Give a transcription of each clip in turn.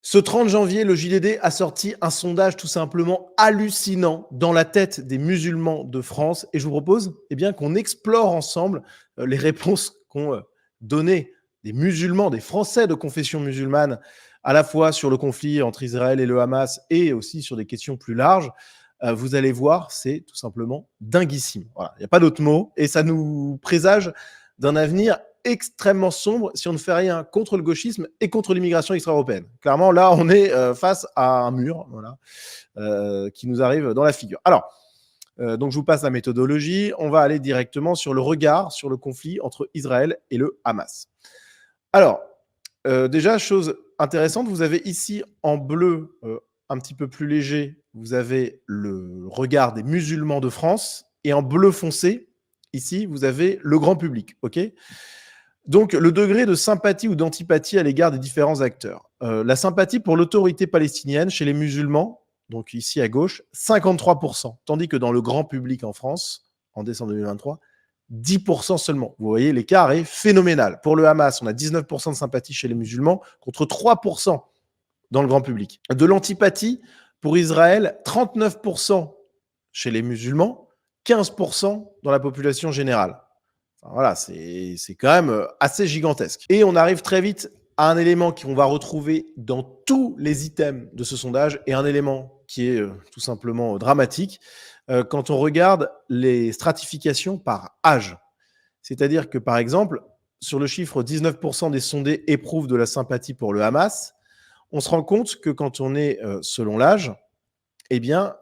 Ce 30 janvier, le JDD a sorti un sondage tout simplement hallucinant dans la tête des musulmans de France et je vous propose qu'on explore ensemble les réponses qu'ont données des musulmans, des Français de confession musulmane, à la fois sur le conflit entre Israël et le Hamas et aussi sur des questions plus larges. Vous allez voir, c'est tout simplement dinguissime. Voilà, il n'y a pas d'autre mot et ça nous présage d'un avenir extrêmement sombre si on ne fait rien contre le gauchisme et contre l'immigration extra-européenne. Clairement, là, on est face à un mur voilà, qui nous arrive dans la figure. Alors, donc je vous passe la méthodologie. On va aller directement sur le regard sur le conflit entre Israël et le Hamas. Alors, déjà, chose intéressante, vous avez ici en bleu, un petit peu plus léger, vous avez le regard des musulmans de France et en bleu foncé, ici, vous avez le grand public. Ok. Donc, le degré de sympathie ou d'antipathie à l'égard des différents acteurs. La sympathie pour l'autorité palestinienne chez les musulmans, donc ici à gauche, 53%, tandis que dans le grand public en France, en décembre 2023, 10% seulement. Vous voyez, l'écart est phénoménal. Pour le Hamas, on a 19% de sympathie chez les musulmans contre 3% dans le grand public. De l'antipathie pour Israël, 39% chez les musulmans, 15% dans la population générale. Enfin, voilà, c'est quand même assez gigantesque. Et on arrive très vite à un élément qu'on va retrouver dans tous les items de ce sondage et un élément qui est tout simplement dramatique quand on regarde les stratifications par âge. C'est-à-dire que, par exemple, sur le chiffre 19% des sondés éprouvent de la sympathie pour le Hamas, on se rend compte que quand on est selon l'âge, il y a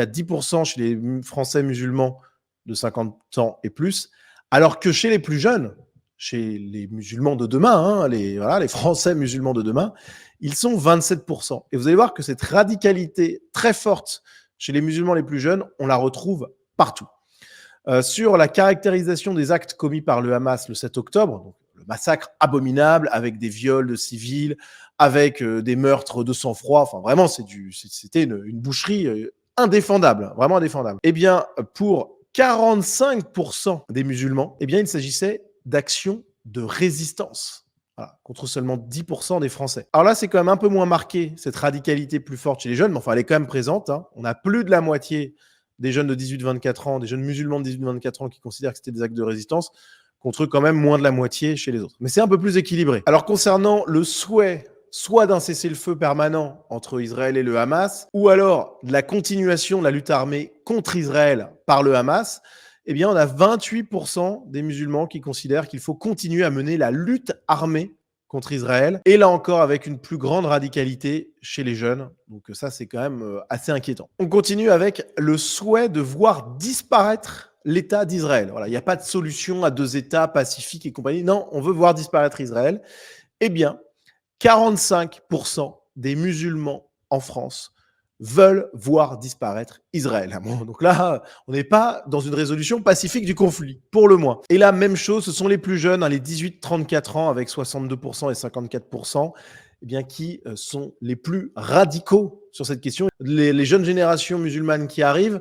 10% chez les Français musulmans de 50 ans et plus, alors que chez les plus jeunes, chez les musulmans de demain, les Français musulmans de demain, ils sont 27%. Et vous allez voir que cette radicalité très forte chez les musulmans les plus jeunes, on la retrouve partout. Sur la caractérisation des actes commis par le Hamas le 7 octobre, donc le massacre abominable avec des viols de civils, avec des meurtres de sang-froid, enfin vraiment c'était une boucherie indéfendable, vraiment indéfendable. Eh bien, pour 45% des musulmans, il s'agissait d'actions de résistance. Voilà, contre seulement 10% des Français. Alors là, c'est quand même un peu moins marqué, cette radicalité plus forte chez les jeunes, mais enfin, elle est quand même présente. Hein. On a plus de la moitié des jeunes de 18-24 ans, des jeunes musulmans de 18-24 ans qui considèrent que c'était des actes de résistance, contre quand même moins de la moitié chez les autres. Mais c'est un peu plus équilibré. Alors concernant le souhait soit d'un cessez-le-feu permanent entre Israël et le Hamas, ou alors de la continuation de la lutte armée contre Israël par le Hamas, on a 28% des musulmans qui considèrent qu'il faut continuer à mener la lutte armée contre Israël, et là encore avec une plus grande radicalité chez les jeunes. Donc ça, c'est quand même assez inquiétant. On continue avec le souhait de voir disparaître l'État d'Israël. Voilà, il n'y a pas de solution à deux États pacifiques et compagnie. Non, on veut voir disparaître Israël. 45% des musulmans en France veulent voir disparaître Israël. Bon, donc là, on n'est pas dans une résolution pacifique du conflit, pour le moins. Et la même chose, ce sont les plus jeunes, les 18-34 ans, avec 62% et 54%, qui sont les plus radicaux sur cette question. Les jeunes générations musulmanes qui arrivent,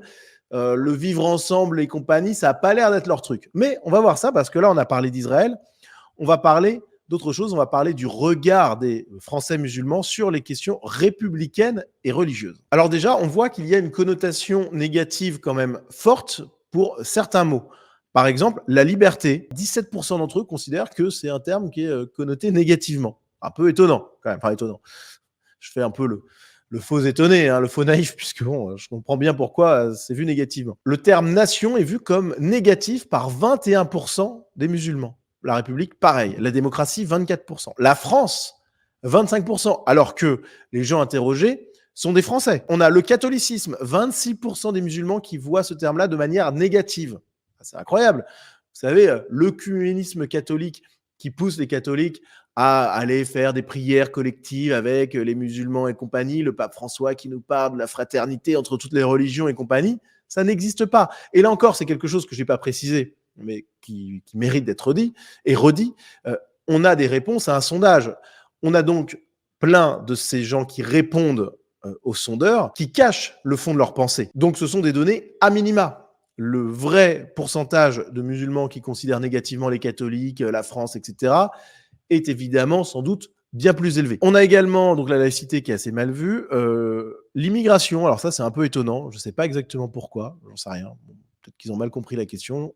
le vivre ensemble et compagnie, ça n'a pas l'air d'être leur truc. Mais on va voir ça, parce que là, on a parlé d'Israël, on va parler d'autres choses, on va parler du regard des Français musulmans sur les questions républicaines et religieuses. Alors déjà, on voit qu'il y a une connotation négative quand même forte pour certains mots. Par exemple, la liberté. 17% d'entre eux considèrent que c'est un terme qui est connoté négativement. Un peu étonnant, quand même, enfin étonnant. Je fais un peu le faux étonné, le faux naïf, puisque bon, je comprends bien pourquoi c'est vu négativement. Le terme nation est vu comme négatif par 21% des musulmans. La République, pareil. La démocratie, 24%. La France, 25%. Alors que les gens interrogés sont des Français. On a le catholicisme, 26% des musulmans qui voient ce terme-là de manière négative. C'est incroyable. Vous savez, l'œcuménisme catholique qui pousse les catholiques à aller faire des prières collectives avec les musulmans et compagnie, le pape François qui nous parle de la fraternité entre toutes les religions et compagnie, ça n'existe pas. Et là encore, c'est quelque chose que je n'ai pas précisé, mais qui mérite d'être dit et redit. On a des réponses à un sondage. On a donc plein de ces gens qui répondent aux sondeurs, qui cachent le fond de leur pensée. Donc ce sont des données à minima. Le vrai pourcentage de musulmans qui considèrent négativement les catholiques, la France, etc., est évidemment sans doute bien plus élevé. On a également donc la laïcité qui est assez mal vue, l'immigration. Alors ça, c'est un peu étonnant. Je ne sais pas exactement pourquoi. J'en sais rien. Bon, peut-être qu'ils ont mal compris la question.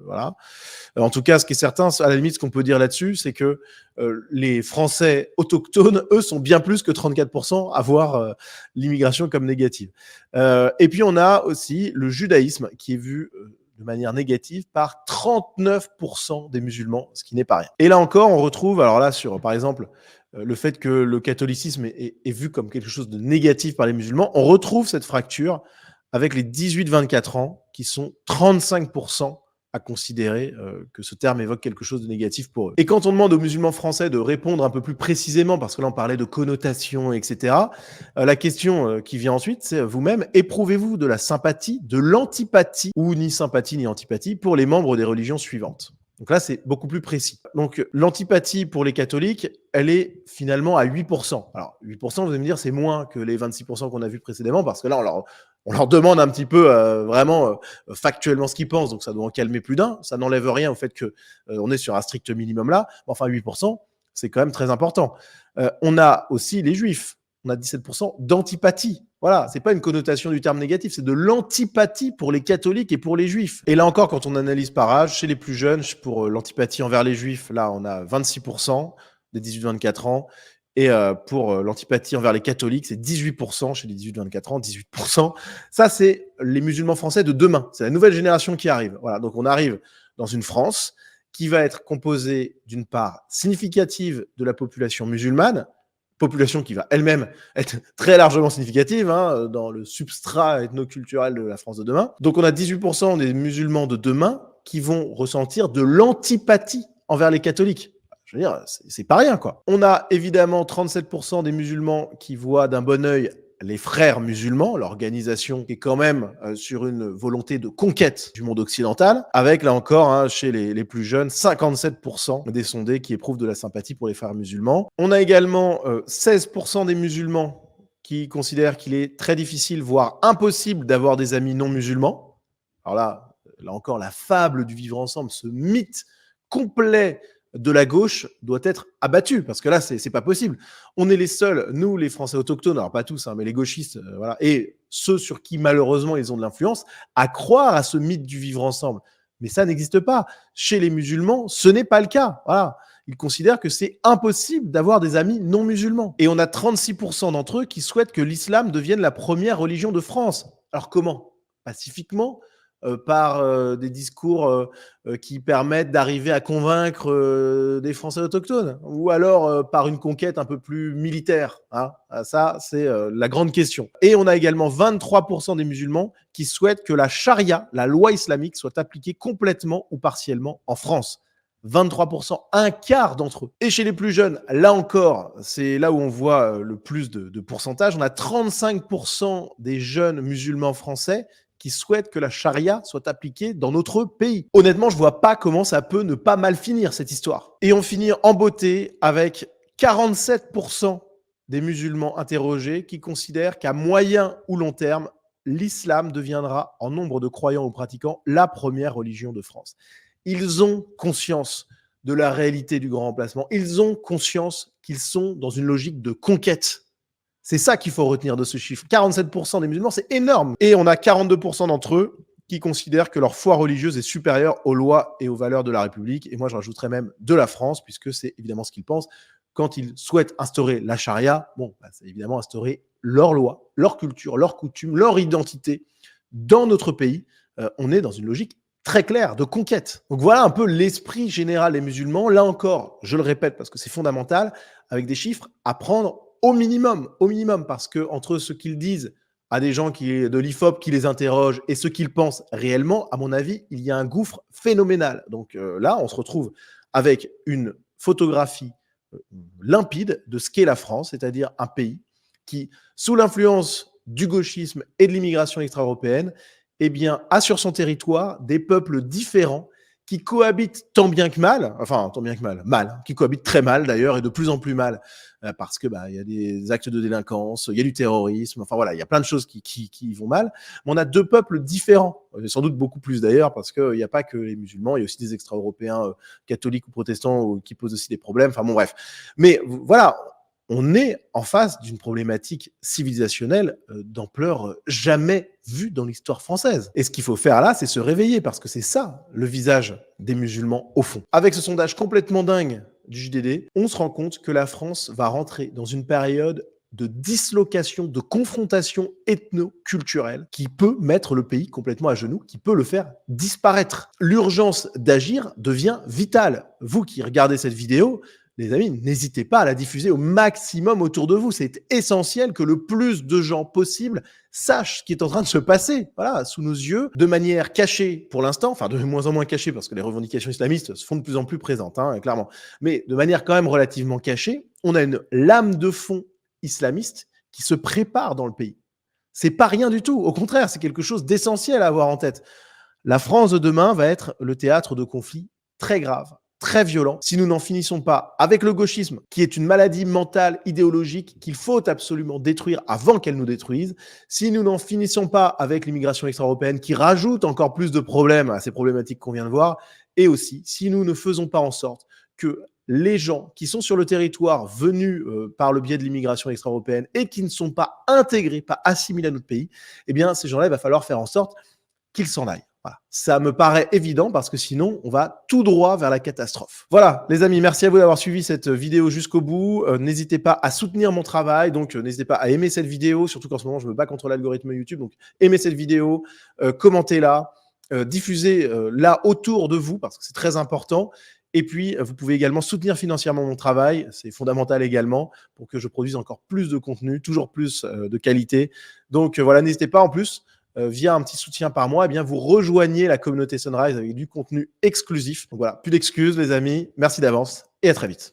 Voilà. En tout cas, ce qui est certain, à la limite, ce qu'on peut dire là-dessus, c'est que les Français autochtones, eux, sont bien plus que 34% à voir l'immigration comme négative. Et puis, on a aussi le judaïsme qui est vu de manière négative par 39% des musulmans, ce qui n'est pas rien. Et là encore, on retrouve, alors là, sur, par exemple, le fait que le catholicisme est vu comme quelque chose de négatif par les musulmans, on retrouve cette fracture avec les 18-24 ans, qui sont 35% à considérer que ce terme évoque quelque chose de négatif pour eux. Et quand on demande aux musulmans français de répondre un peu plus précisément, parce que là on parlait de connotation, etc., la question qui vient ensuite, c'est vous-même, éprouvez-vous de la sympathie, de l'antipathie, ou ni sympathie ni antipathie, pour les membres des religions suivantes? Donc là, c'est beaucoup plus précis. Donc l'antipathie pour les catholiques, elle est finalement à 8%. Alors 8%, vous allez me dire, c'est moins que les 26% qu'on a vus précédemment, parce que là, on leur demande un petit peu vraiment factuellement ce qu'ils pensent, donc ça doit en calmer plus d'un. Ça n'enlève rien au fait que on est sur un strict minimum là. Enfin, 8%, c'est quand même très important. On a aussi les juifs. On a 17% d'antipathie. Voilà, c'est pas une connotation du terme négatif, c'est de l'antipathie pour les catholiques et pour les juifs. Et là encore, quand on analyse par âge, chez les plus jeunes, pour l'antipathie envers les juifs, là, on a 26% des 18-24 ans. Et pour l'antipathie envers les catholiques, c'est 18% chez les 18-24 ans, 18%. Ça, c'est les musulmans français de demain. C'est la nouvelle génération qui arrive. Voilà, donc on arrive dans une France qui va être composée d'une part significative de la population musulmane, population qui va elle-même être très largement significative dans le substrat ethnoculturel de la France de demain. Donc on a 18% des musulmans de demain qui vont ressentir de l'antipathie envers les catholiques. Je veux dire, c'est pas rien, quoi. On a évidemment 37% des musulmans qui voient d'un bon œil les frères musulmans, l'organisation qui est quand même sur une volonté de conquête du monde occidental, avec là encore, chez les plus jeunes, 57% des sondés qui éprouvent de la sympathie pour les frères musulmans. On a également 16% des musulmans qui considèrent qu'il est très difficile, voire impossible, d'avoir des amis non musulmans. Alors là encore, la fable du vivre ensemble, ce mythe complet de la gauche doit être abattu, parce que là, c'est pas possible. On est les seuls, nous, les Français autochtones, alors pas tous, mais les gauchistes, voilà, et ceux sur qui, malheureusement, ils ont de l'influence, à croire à ce mythe du vivre ensemble. Mais ça n'existe pas. Chez les musulmans, ce n'est pas le cas. Voilà. Ils considèrent que c'est impossible d'avoir des amis non musulmans. Et on a 36% d'entre eux qui souhaitent que l'islam devienne la première religion de France. Alors comment? Pacifiquement, par des discours qui permettent d'arriver à convaincre des Français autochtones, ou alors par une conquête un peu plus militaire, ça, c'est la grande question. Et on a également 23% des musulmans qui souhaitent que la charia, la loi islamique, soit appliquée complètement ou partiellement en France. 23%, un quart d'entre eux. Et chez les plus jeunes, là encore, c'est là où on voit le plus de pourcentage. On a 35% des jeunes musulmans français qui souhaitent que la charia soit appliquée dans notre pays. Honnêtement, je vois pas comment ça peut ne pas mal finir, cette histoire. Et on finit en beauté avec 47% des musulmans interrogés qui considèrent qu'à moyen ou long terme, l'islam deviendra, en nombre de croyants ou pratiquants, la première religion de France. Ils ont conscience de la réalité du grand remplacement. Ils ont conscience qu'ils sont dans une logique de conquête. C'est ça qu'il faut retenir de ce chiffre. 47% des musulmans, c'est énorme. Et on a 42% d'entre eux qui considèrent que leur foi religieuse est supérieure aux lois et aux valeurs de la République. Et moi, je rajouterais même de la France, puisque c'est évidemment ce qu'ils pensent. Quand ils souhaitent instaurer la charia, c'est évidemment instaurer leurs lois, leur culture, leurs coutumes, leur identité dans notre pays. On est dans une logique très claire de conquête. Donc voilà un peu l'esprit général des musulmans. Là encore, je le répète parce que c'est fondamental, avec des chiffres à prendre au minimum, parce que entre ce qu'ils disent à des gens de l'IFOP qui les interrogent et ce qu'ils pensent réellement, à mon avis, il y a un gouffre phénoménal. Donc là, on se retrouve avec une photographie limpide de ce qu'est la France, c'est-à-dire un pays qui, sous l'influence du gauchisme et de l'immigration extra-européenne, a sur son territoire des peuples différents qui cohabitent tant bien que mal, enfin tant bien que mal, mal, hein, qui cohabitent très mal d'ailleurs et de plus en plus mal, parce que il y a des actes de délinquance, il y a du terrorisme, enfin voilà, il y a plein de choses qui vont mal. Mais on a deux peuples différents, sans doute beaucoup plus d'ailleurs, parce qu'il n'y a pas que les musulmans, il y a aussi des extra-européens catholiques ou protestants qui posent aussi des problèmes. Enfin bon, bref. Mais voilà, on est en face d'une problématique civilisationnelle d'ampleur jamais vue dans l'histoire française. Et ce qu'il faut faire là, c'est se réveiller, parce que c'est ça le visage des musulmans au fond. Avec ce sondage complètement dingue du JDD, on se rend compte que la France va rentrer dans une période de dislocation, de confrontation ethno-culturelle qui peut mettre le pays complètement à genoux, qui peut le faire disparaître. L'urgence d'agir devient vitale. Vous qui regardez cette vidéo, les amis, n'hésitez pas à la diffuser au maximum autour de vous. C'est essentiel que le plus de gens possible sachent ce qui est en train de se passer, voilà, sous nos yeux, de manière cachée pour l'instant, enfin de moins en moins cachée parce que les revendications islamistes se font de plus en plus présentes, hein, clairement, mais de manière quand même relativement cachée. On a une lame de fond islamiste qui se prépare dans le pays. C'est pas rien du tout. Au contraire, c'est quelque chose d'essentiel à avoir en tête. La France de demain va être le théâtre de conflits très graves, très violents, si nous n'en finissons pas avec le gauchisme, qui est une maladie mentale, idéologique, qu'il faut absolument détruire avant qu'elle nous détruise, si nous n'en finissons pas avec l'immigration extra-européenne, qui rajoute encore plus de problèmes à ces problématiques qu'on vient de voir, et aussi si nous ne faisons pas en sorte que les gens qui sont sur le territoire venus par le biais de l'immigration extra-européenne et qui ne sont pas intégrés, pas assimilés à notre pays, eh bien, ces gens-là, il va falloir faire en sorte qu'ils s'en aillent. Voilà. Ça me paraît évident parce que sinon, on va tout droit vers la catastrophe. Voilà, les amis, merci à vous d'avoir suivi cette vidéo jusqu'au bout. N'hésitez pas à soutenir mon travail, donc n'hésitez pas à aimer cette vidéo, surtout qu'en ce moment, je me bats contre l'algorithme YouTube. Donc, aimez cette vidéo, commentez-la, diffusez-la autour de vous parce que c'est très important. Et puis, vous pouvez également soutenir financièrement mon travail. C'est fondamental également pour que je produise encore plus de contenu, toujours plus de qualité. Donc, voilà, n'hésitez pas en plus, via un petit soutien par mois, eh bien, vous rejoignez la communauté Sunrise avec du contenu exclusif. Donc voilà, plus d'excuses, les amis. Merci d'avance et à très vite.